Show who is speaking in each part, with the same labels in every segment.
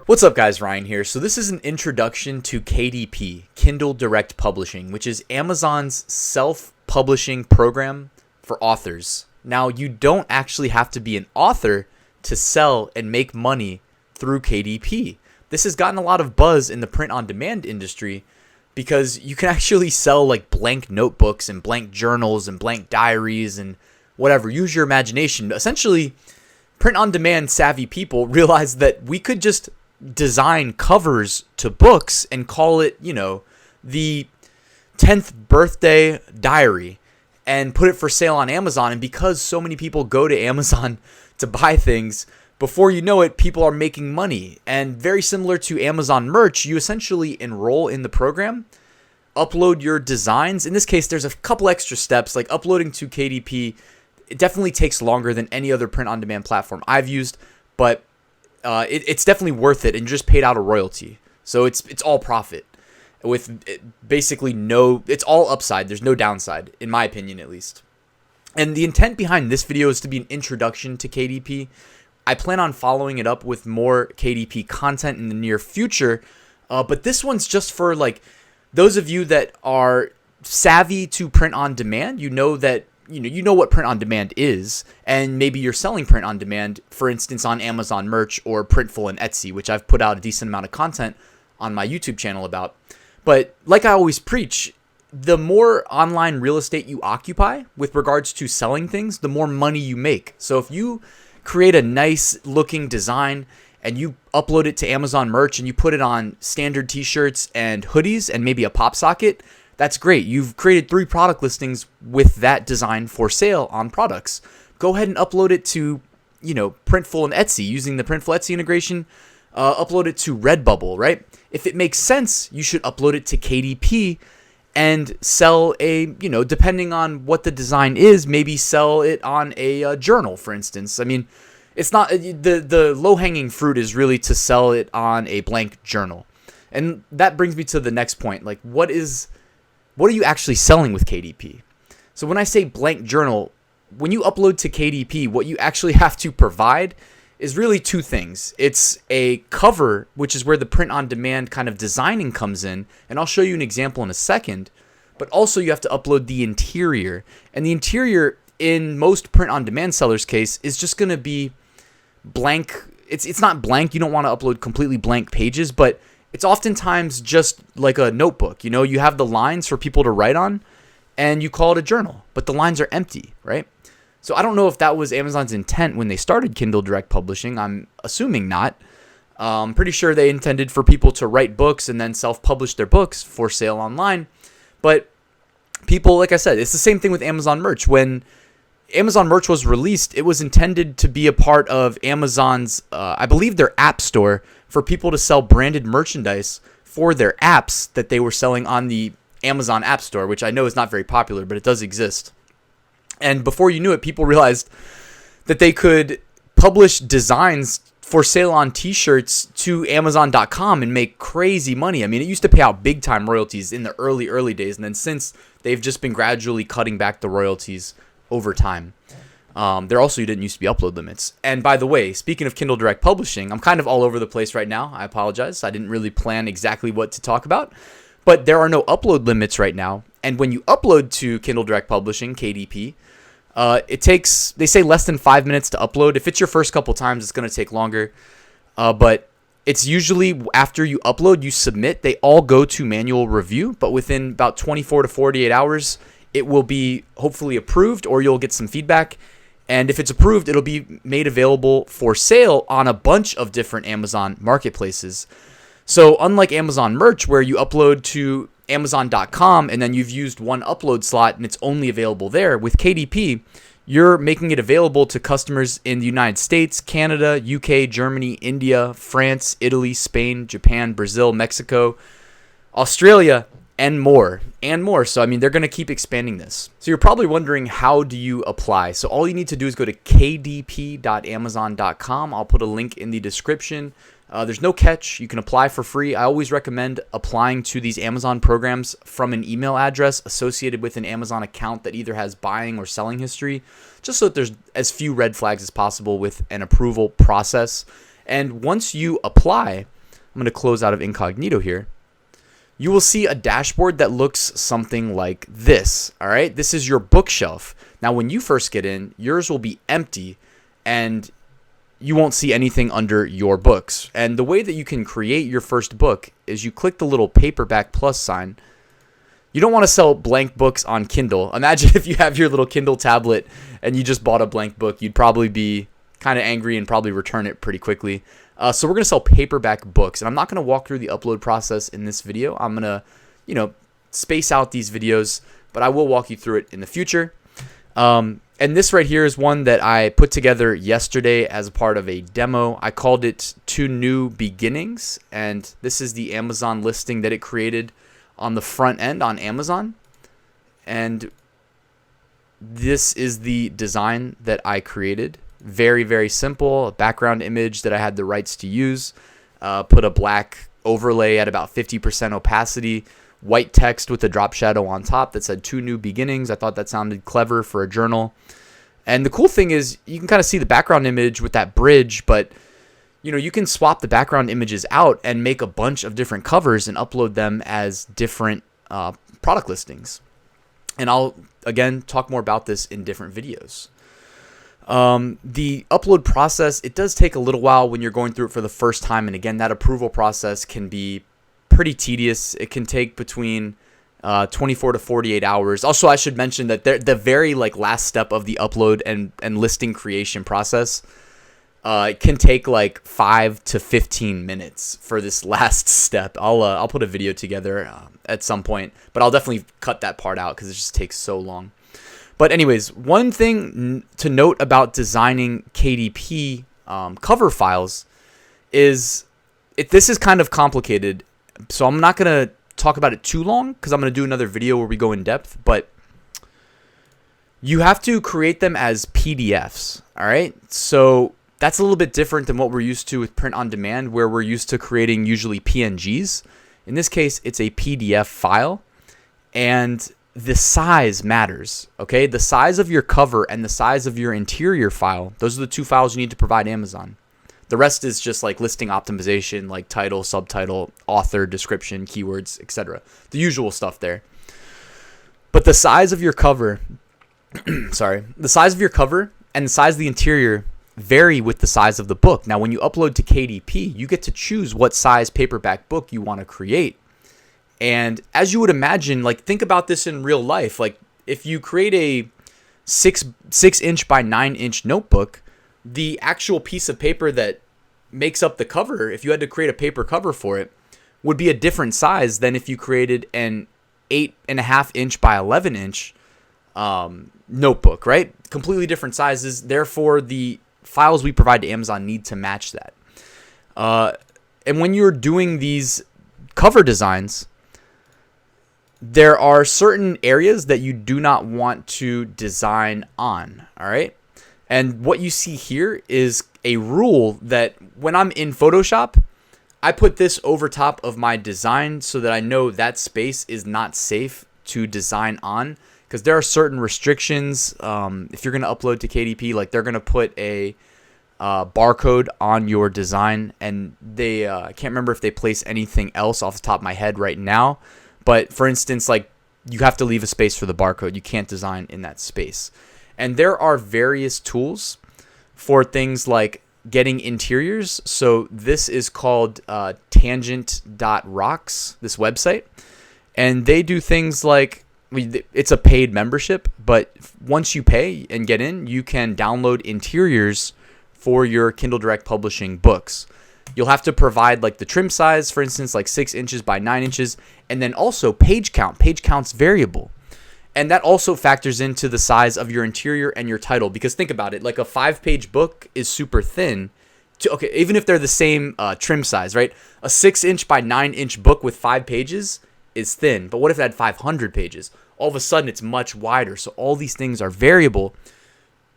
Speaker 1: What's up guys, Ryan here. So this is an introduction to KDP, Kindle Direct Publishing, which is Amazon's self-publishing program for authors. Now, you don't actually have to be an author to sell and make money through KDP. This has gotten a lot of buzz in the print-on-demand industry because you can actually sell like blank notebooks and blank journals and blank diaries and whatever. Use your imagination. Essentially, print-on-demand savvy people realized that we could just design covers to books and call it, the 10th birthday diary and put it for sale on Amazon. And because so many people go to Amazon to buy things, before you know it, people are making money. And very similar to Amazon merch, you essentially enroll in the program, upload your designs. In this case, there's a couple extra steps, like uploading to KDP. It definitely takes longer than any other print-on-demand platform I've used, but it's definitely worth it, and just paid out a royalty. So it's all profit with basically it's all upside. There's no downside, in my opinion, at least. And the intent behind this video is to be an introduction to KDP. I plan on following it up with more KDP content in the near future. But this one's just for like those of you that are savvy to print on demand. You know what print on demand is, and maybe you're selling print on demand, for instance, on Amazon merch or Printful and Etsy, which I've put out a decent amount of content on my YouTube channel about. But like I always preach, the more online real estate you occupy with regards to selling things, the more money you make. So if you create a nice looking design and you upload it to Amazon merch and you put it on standard t-shirts and hoodies and maybe a pop socket, that's great. You've created 3 product listings with that design for sale on products. Go ahead and upload it to, Printful and Etsy using the Printful Etsy integration. Upload it to Redbubble, right? If it makes sense, you should upload it to KDP and sell depending on what the design is, maybe sell it on a journal, for instance. I mean, it's not the low-hanging fruit is really to sell it on a blank journal. And that brings me to the next point. Like, what are you actually selling with KDP? So when I say blank journal, when you upload to KDP, what you actually have to provide is really 2 things. It's a cover, which is where the print-on-demand kind of designing comes in, and I'll show you an example in a second, but also you have to upload the interior. And the interior, in most print-on-demand sellers' case, is just going to be blank. It's not blank. You don't want to upload completely blank pages, but it's oftentimes just like a notebook. You have the lines for people to write on, and you call it a journal, but the lines are empty, right? So I don't know if that was Amazon's intent when they started Kindle Direct Publishing. I'm assuming not. I'm pretty sure they intended for people to write books and then self-publish their books for sale online. But people, like I said, it's the same thing with Amazon merch. When Amazon merch was released, it was intended to be a part of Amazon's, I believe, their app store, for people to sell branded merchandise for their apps that they were selling on the Amazon App Store, which I know is not very popular, but it does exist. And before you knew it, people realized that they could publish designs for sale on t-shirts to Amazon.com and make crazy money. I mean, it used to pay out big time royalties in the early days, and then since, they've just been gradually cutting back the royalties over time. There also didn't used to be upload limits. And by the way, speaking of Kindle Direct Publishing, I'm kind of all over the place right now. I apologize. I didn't really plan exactly what to talk about. But there are no upload limits right now. And when you upload to Kindle Direct Publishing, KDP, it takes, they say, less than 5 minutes to upload. If it's your first couple times, it's going to take longer. But it's usually after you upload, you submit. They all go to manual review. But within about 24 to 48 hours, it will be hopefully approved, or you'll get some feedback. And if it's approved, it'll be made available for sale on a bunch of different Amazon marketplaces. So unlike Amazon merch, where you upload to Amazon.com and then you've used one upload slot and it's only available there, with KDP, you're making it available to customers in the United States, Canada, UK, Germany, India, France, Italy, Spain, Japan, Brazil, Mexico, Australia, and more. So, I mean, they're going to keep expanding this. So you're probably wondering, how do you apply? So all you need to do is go to kdp.amazon.com. I'll put a link in the description. There's no catch. You can apply for free. I always recommend applying to these Amazon programs from an email address associated with an Amazon account that either has buying or selling history, just so that there's as few red flags as possible with an approval process. And once you apply, I'm going to close out of incognito here. You will see a dashboard that looks something like this. All right, this is your bookshelf. Now, when you first get in, yours will be empty and you won't see anything under your books. And the way that you can create your first book is you click the little paperback plus sign. You don't want to sell blank books on Kindle. Imagine if you have your little Kindle tablet and you just bought a blank book, you'd probably be kind of angry and probably return it pretty quickly. So we're going to sell paperback books, and I'm not going to walk through the upload process in this video. I'm going to, space out these videos, but I will walk you through it in the future. And this right here is one that I put together yesterday as a part of a demo. I called it 2 New Beginnings, and this is the Amazon listing that it created on the front end on Amazon. And this is the design that I created. Very, very simple. A background image that I had the rights to use. Put a black overlay at about 50% opacity. White text with a drop shadow on top that said 2 New Beginnings. I thought that sounded clever for a journal. And the cool thing is you can kind of see the background image with that bridge, but you can swap the background images out and make a bunch of different covers and upload them as different product listings. And I'll, again, talk more about this in different videos. The upload process, it does take a little while when you're going through it for the first time. And again, that approval process can be pretty tedious. It can take between 24 to 48 hours. Also, I should mention that the very last step of the upload and listing creation process, it can take 5 to 15 minutes for this last step. I'll put a video together at some point, but I'll definitely cut that part out because it just takes so long. But anyways, one thing to note about designing KDP cover files is this is kind of complicated. So I'm not going to talk about it too long because I'm going to do another video where we go in depth. But you have to create them as PDFs. All right. So that's a little bit different than what we're used to with print on demand, where we're used to creating usually PNGs. In this case, it's a PDF file. And the size matters, okay? The size of your cover and the size of your interior file, those are the 2 files you need to provide Amazon. The rest is just listing optimization, like title, subtitle, author, description, keywords, etc. The usual stuff there. But the size of your cover, the size of your cover and the size of the interior vary with the size of the book. Now, when you upload to KDP, you get to choose what size paperback book you want to create. And as you would imagine, think about this in real life. If you create a 6-inch by 9-inch notebook, the actual piece of paper that makes up the cover, if you had to create a paper cover for it, would be a different size than if you created an 8.5-inch by 11-inch notebook, right? Completely different sizes. Therefore, the files we provide to Amazon need to match that. And when you're doing these cover designs, there are certain areas that you do not want to design on, all right? And what you see here is a rule that when I'm in Photoshop, I put this over top of my design so that I know that space is not safe to design on, because there are certain restrictions. If you're going to upload to KDP, they're going to put a barcode on your design, and they I can't remember if they place anything else off the top of my head right now. But for instance, you have to leave a space for the barcode. You can't design in that space. And there are various tools for things like getting interiors. So this is called tangent.rocks, this website. And they do things it's a paid membership, but once you pay and get in, you can download interiors for your Kindle Direct Publishing books. You'll have to provide the trim size, for instance, 6 inches by 9 inches, and then also page count. Page count's variable. And that also factors into the size of your interior and your title, because think about it, a 5-page book is super thin. Even if they're the same trim size, right? A 6-inch by 9-inch book with 5 pages is thin. But what if it had 500 pages? All of a sudden, it's much wider. So all these things are variable.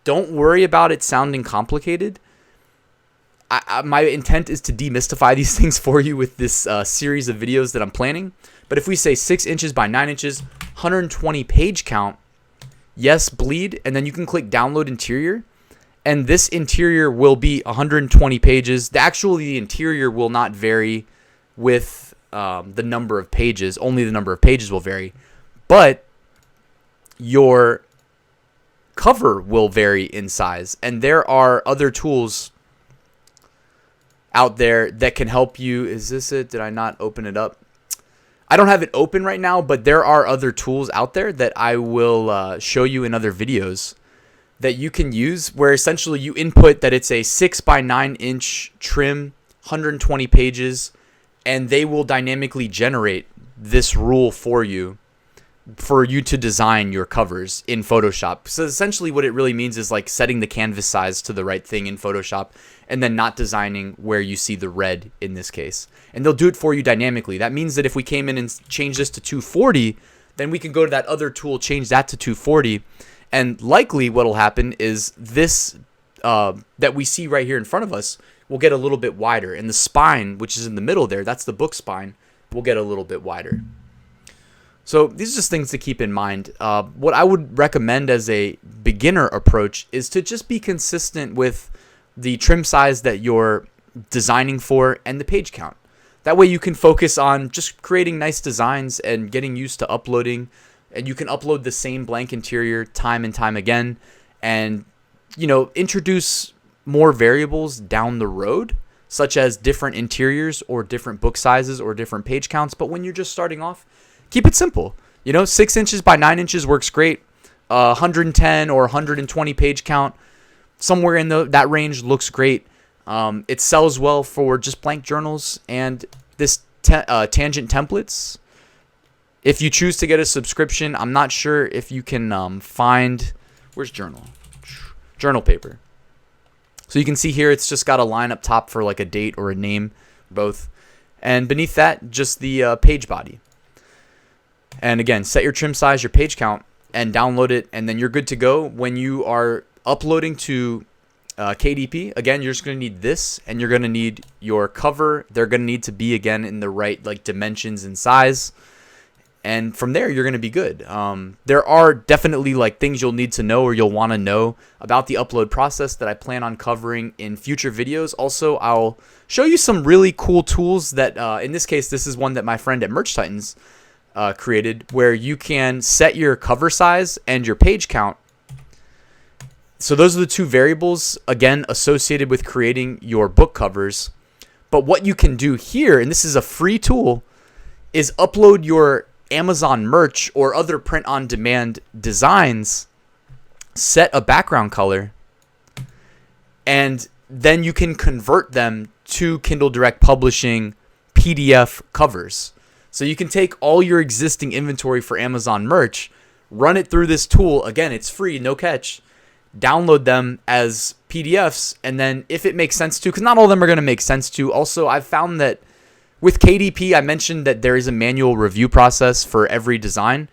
Speaker 1: Don't worry about it sounding complicated. My intent is to demystify these things for you with this series of videos that I'm planning. But if we say 6 inches by 9 inches, 120 page count, yes, bleed, and then you can click download interior, and this interior will be 120 pages. The interior will not vary with the number of pages. Only the number of pages will vary, but your cover will vary in size. And there are other tools out there that can help you. Is this it? Did I not open it up? I don't have it open right now, but there are other tools out there that I will show you in other videos that you can use, where essentially you input that it's a 6 by 9 inch trim, 120 pages, and they will dynamically generate this rule for you to design your covers in Photoshop. So essentially what it really means is like setting the canvas size to the right thing in Photoshop and then not designing where you see the red in this case. And they'll do it for you dynamically. That means that if we came in and changed this to 240, then we can go to that other tool, change that to 240. And likely what will happen is this that we see right here in front of us will get a little bit wider. And the spine, which is in the middle there, that's the book spine, will get a little bit wider. So these are just things to keep in mind. What I would recommend as a beginner approach is to just be consistent with the trim size that you're designing for and the page count. That way you can focus on just creating nice designs and getting used to uploading. And you can upload the same blank interior time and time again, and introduce more variables down the road, such as different interiors or different book sizes or different page counts. But when you're just starting off, keep it simple. 6 inches by 9 inches works great. 110 or 120 page count, somewhere in that range looks great. It sells well for just blank journals and this tangent templates. If you choose to get a subscription, I'm not sure if you can find, where's journal paper. So you can see here, it's just got a line up top for like a date or a name, both. And beneath that, just the page body. And again, set your trim size, your page count, and download it. And then you're good to go. When you are uploading to KDP, again, you're just going to need this, and you're going to need your cover. They're going to need to be, again, in the right dimensions and size. And from there, you're going to be good. There are definitely things you'll need to know or you'll want to know about the upload process that I plan on covering in future videos. Also, I'll show you some really cool tools that, in this case, this is one that my friend at Merch Titans created, where you can set your cover size and your page count. So those are the two variables, again, associated with creating your book covers. But what you can do here, and this is a free tool, is upload your Amazon merch or other print-on-demand designs, set a background color, and then you can convert them to Kindle Direct Publishing PDF covers. So you can take all your existing inventory for Amazon merch, run it through this tool. Again, it's free, no catch. Download them as PDFs, and then if it makes sense to, because not all of them are going to make sense to. Also, I've found that with KDP, I mentioned that there is a manual review process for every design.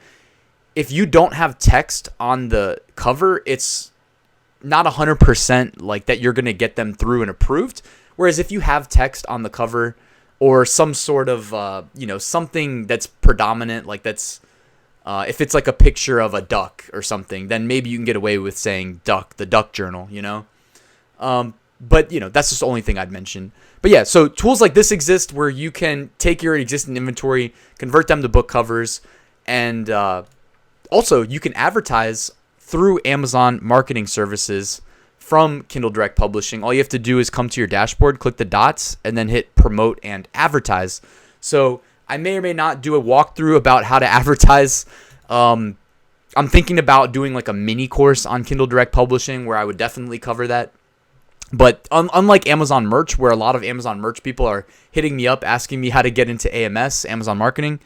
Speaker 1: If you don't have text on the cover, it's not 100% that you're going to get them through and approved. Whereas if you have text on the cover or some sort of, something that's predominant, that's, if it's a picture of a duck or something, then maybe you can get away with saying duck, the duck journal, But, that's just the only thing I'd mention. But yeah, so tools like this exist where you can take your existing inventory, convert them to book covers, and also you can advertise through Amazon marketing services from Kindle Direct Publishing. All you have to do is come to your dashboard, click the dots, and then hit promote and advertise. So I may or may not do a walkthrough about how to advertise. I'm thinking about doing a mini course on Kindle Direct Publishing where I would definitely cover that. But unlike Amazon merch, where a lot of Amazon merch people are hitting me up asking me how to get into AMS, Amazon marketing,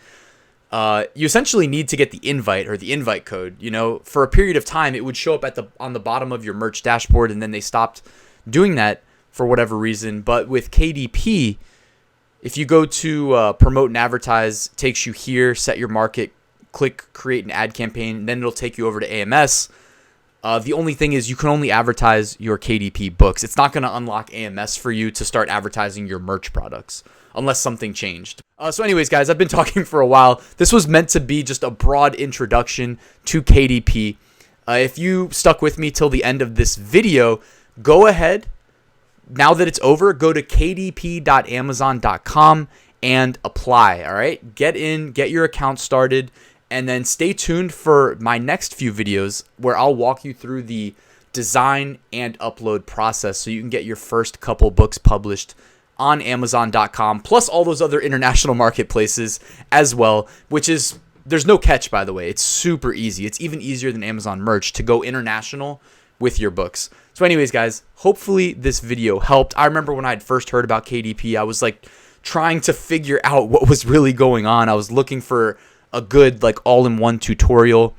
Speaker 1: you essentially need to get the invite or the invite code. For a period of time, it would show up on the bottom of your merch dashboard, and then they stopped doing that for whatever reason. But with KDP, if you go to promote and advertise, takes you here, set your market, click create an ad campaign, and then it'll take you over to AMS. The only thing is you can only advertise your KDP books. It's not going to unlock AMS for you to start advertising your merch products unless something changed. So anyways, guys, I've been talking for a while. This was meant to be just a broad introduction to KDP. If you stuck with me till the end of this video, go ahead. Now that it's over, go to kdp.amazon.com and apply. All right, get your account started, and then stay tuned for my next few videos where I'll walk you through the design and upload process so you can get your first couple books published on Amazon.com, plus all those other international marketplaces as well, which is, there's no catch, by the way. It's super easy. It's even easier than Amazon merch to go international with your books. So anyways, guys, hopefully this video helped. I remember when I had first heard about KDP, I was like trying to figure out what was really going on. I was looking for a good like all-in-one tutorial,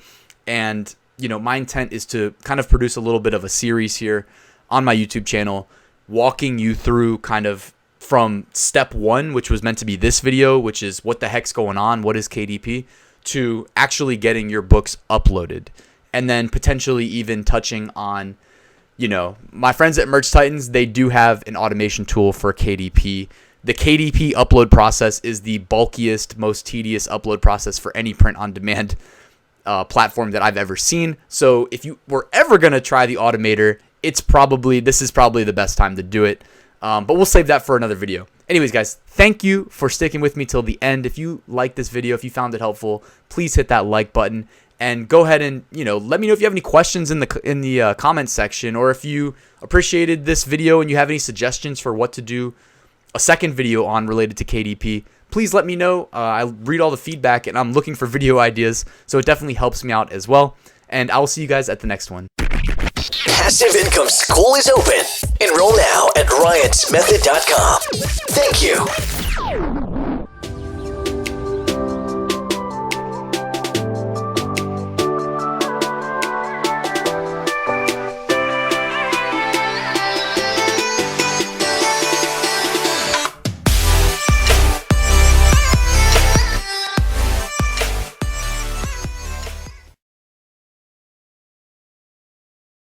Speaker 1: and my intent is to kind of produce a little bit of a series here on my YouTube channel, walking you through kind of from step one, which was meant to be this video, which is what the heck's going on, what is KDP, to actually getting your books uploaded, and then potentially even touching on, my friends at Merch Titans, they do have an automation tool for KDP. The KDP upload process is the bulkiest, most tedious upload process for any print-on-demand platform that I've ever seen. So if you were ever going to try the Automator, this is probably the best time to do it. But we'll save that for another video. Anyways, guys, thank you for sticking with me till the end. If you liked this video, if you found it helpful, please hit that like button. And go ahead and, let me know if you have any questions in the comment section, or if you appreciated this video and you have any suggestions for what to do a second video on related to KDP. Please let me know. I read all the feedback, and I'm looking for video ideas, so it definitely helps me out as well. And I will see you guys at the next one.
Speaker 2: Passive Income School is open. Enroll now at ryansmethod.com. Thank you.